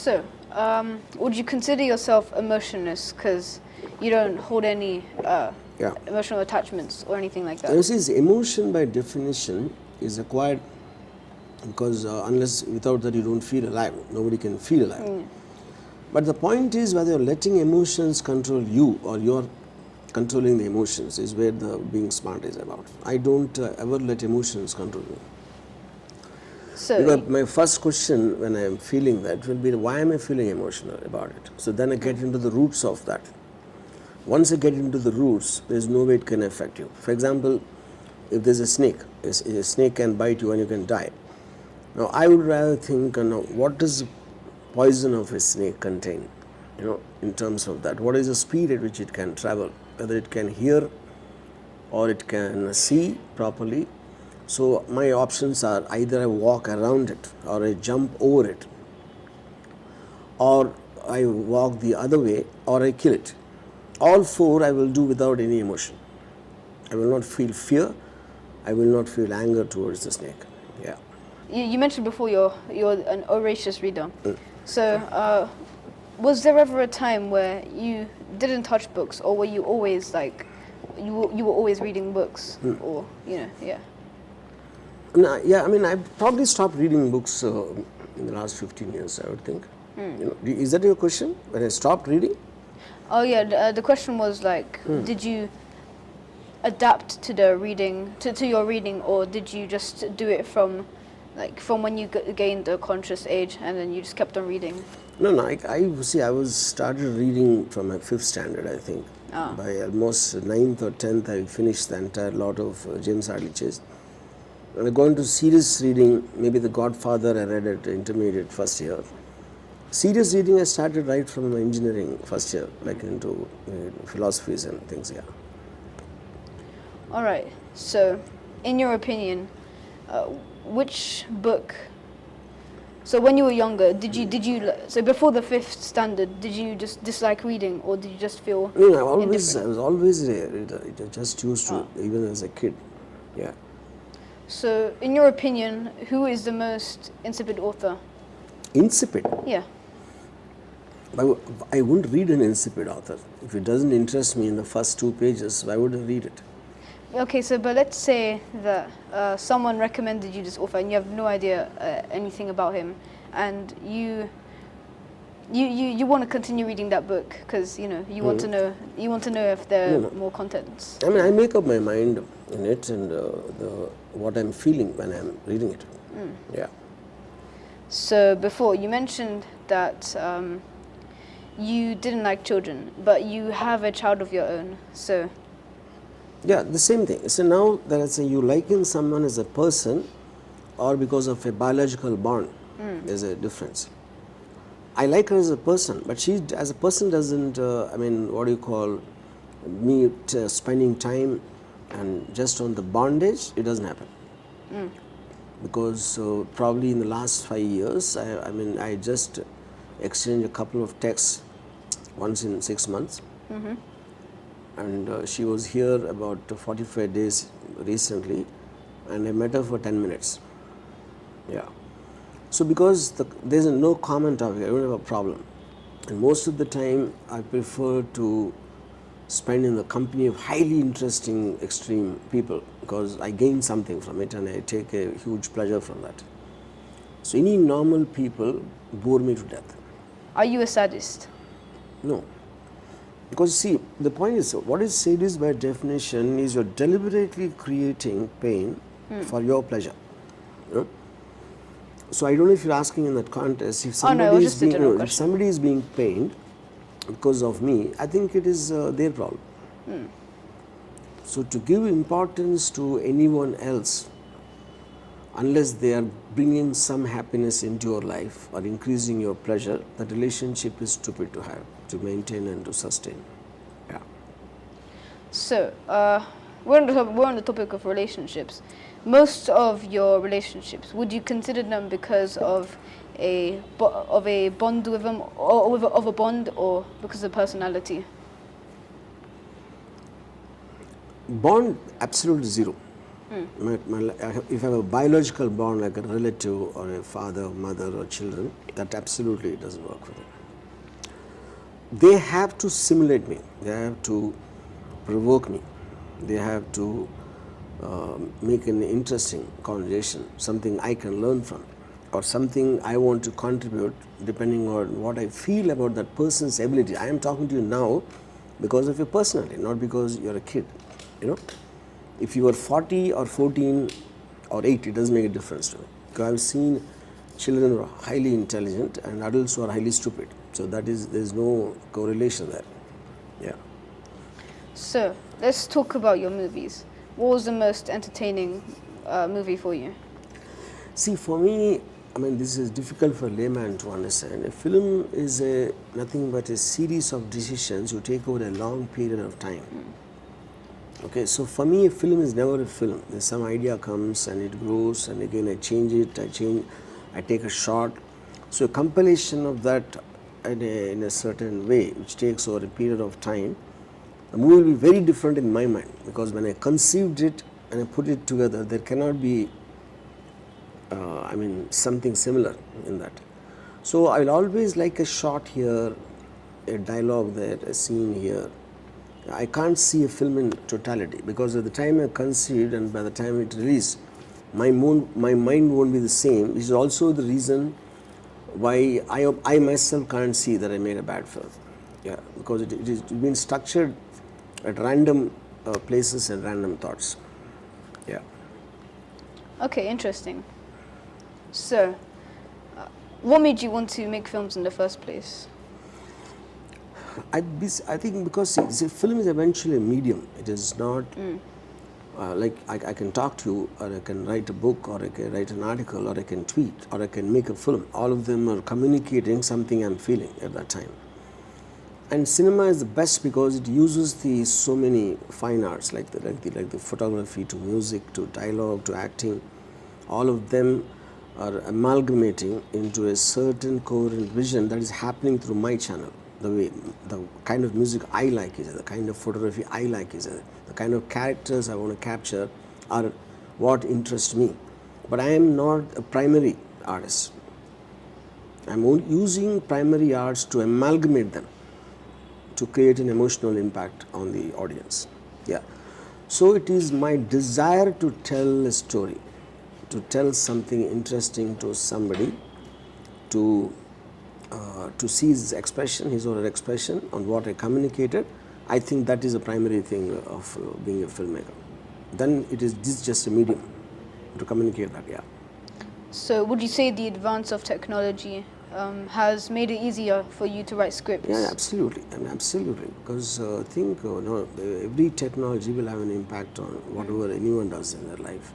So, would you consider yourself emotionless because you don't hold any emotional attachments or anything like that? You see, emotion by definition is acquired because without that you don't feel alive. Nobody can feel alive. But the point is whether you're letting emotions control you or you're controlling the emotions is where the being smart is about. I don't ever let emotions control me. So, because my first question when I am feeling that will be, why am I feeling emotional about it? So then I get into the roots of that. Once I get into the roots, there's no way it can affect you. For example, if there's a snake can bite you and you can die. Now I would rather think, what does the poison of a snake contain? In terms of that, what is the speed at which it can travel? Whether it can hear or it can see properly. So my options are either I walk around it or I jump over it or I walk the other way or I kill it. All four I will do without any emotion. I will not feel fear. I will not feel anger towards the snake. Yeah. You mentioned before you're an voracious reader. So was there ever a time where you didn't touch books, or were you always you were always reading books, or No, yeah, I mean, I probably stopped reading books in the last 15 years, I would think. Is that your question? When I stopped reading? Oh yeah, the question was did you adapt to the reading, to your reading, or did you just do it from when you gained a conscious age and then you just kept on reading? No, I was started reading from my 5th standard, I think. By almost 9th or 10th, I finished the entire lot of James Hadley Chase. When I go into serious reading, maybe The Godfather I read at intermediate first year. Serious reading I started right from my engineering first year, into philosophies and things, yeah. All right. So, in your opinion, which book? So when you were younger, did you so before the 5th standard, did you just dislike reading, or did you just feel? No, I was always a reader. I just used to, even as a kid, yeah. So, in your opinion, who is the most insipid author? Insipid? Yeah. I wouldn't read an insipid author. If it doesn't interest me in the first 2 pages, why would I read it? Okay, so but let's say that someone recommended you this author and you have no idea anything about him, and you want to continue reading that book because you want to know if there are more contents. I mean, I make up my mind in it and what I'm feeling when I'm reading it. Yeah. So before you mentioned that you didn't like children, but you have a child of your own. So. Yeah, the same thing. So now that you liking someone as a person or because of a biological bond, there's a difference. I like her as a person, but she as a person doesn't, spending time and just on the bondage, it doesn't happen. Because probably in the last 5 years, I just exchanged a couple of texts once in 6 months. And she was here about 45 days recently, and I met her for 10 minutes. Yeah. So because there's no common topic, I don't have a problem. And most of the time, I prefer to spend in the company of highly interesting, extreme people because I gain something from it and I take a huge pleasure from that. So any normal people bore me to death. Are you a sadist? No. Because see, the point is, what is sadist by definition is you're deliberately creating pain for your pleasure. So I don't know if you're asking in that context, if somebody is being pained because of me, I think it is their problem. So to give importance to anyone else, unless they are bringing some happiness into your life or increasing your pleasure, that relationship is stupid to have, to maintain and to sustain. Yeah. So, we're on the topic of relationships. Most of your relationships, would you consider them because of a bond with them, or of a bond, or because of personality? Bond, absolutely zero. If I have a biological bond like a relative or a father, mother or children, that absolutely doesn't work for them. They have to simulate me, they have to provoke me, they have to make an interesting conversation, something I can learn from, or something I want to contribute depending on what I feel about that person's ability. I am talking to you now because of your personality, not because you're a kid, you know. If you are 40 or 14 or 8, it doesn't make a difference to me. Because I've seen children who are highly intelligent and adults who are highly stupid. So there's no correlation there. Yeah. So let's talk about your movies. What was the most entertaining movie for you? See, for me, I mean, this is difficult for a layman to understand. A film is nothing but a series of decisions you take over a long period of time. Okay, so for me, a film is never a film. There's some idea comes and it grows, and again I change it, I take a shot. So a compilation of that in a certain way, which takes over a period of time, the movie will be very different in my mind, because when I conceived it and I put it together, there cannot be something similar in that. So I will always like a shot here, a dialogue there, a scene here. I can't see a film in totality, because at the time I conceived and by the time it released, my mind won't be the same. This is also the reason why I myself can't see that I made a bad film. Yeah, because it's been structured at random places and random thoughts. Yeah. Okay, interesting. So, what made you want to make films in the first place? I think because the film is eventually a medium. It is not like I can talk to you, or I can write a book, or I can write an article, or I can tweet, or I can make a film. All of them are communicating something I'm feeling at that time. And cinema is the best because it uses so many fine arts, like the photography to music to dialogue to acting. All of them are amalgamating into a certain coherent vision that is happening through my channel. The kind of music I like is the kind of photography I like is the kind of characters I want to capture are what interests me. But I am not a primary artist. I'm using primary arts to amalgamate them to create an emotional impact on the audience. Yeah. So it is my desire to tell a story, to tell something interesting to somebody, to see his expression, his or her expression on what I communicated. I think that is a primary thing of being a filmmaker. Then this is just a medium to communicate that, yeah. So would you say the advance of technology has made it easier for you to write scripts? Yeah, absolutely. Absolutely. Because I think every technology will have an impact on whatever anyone does in their life.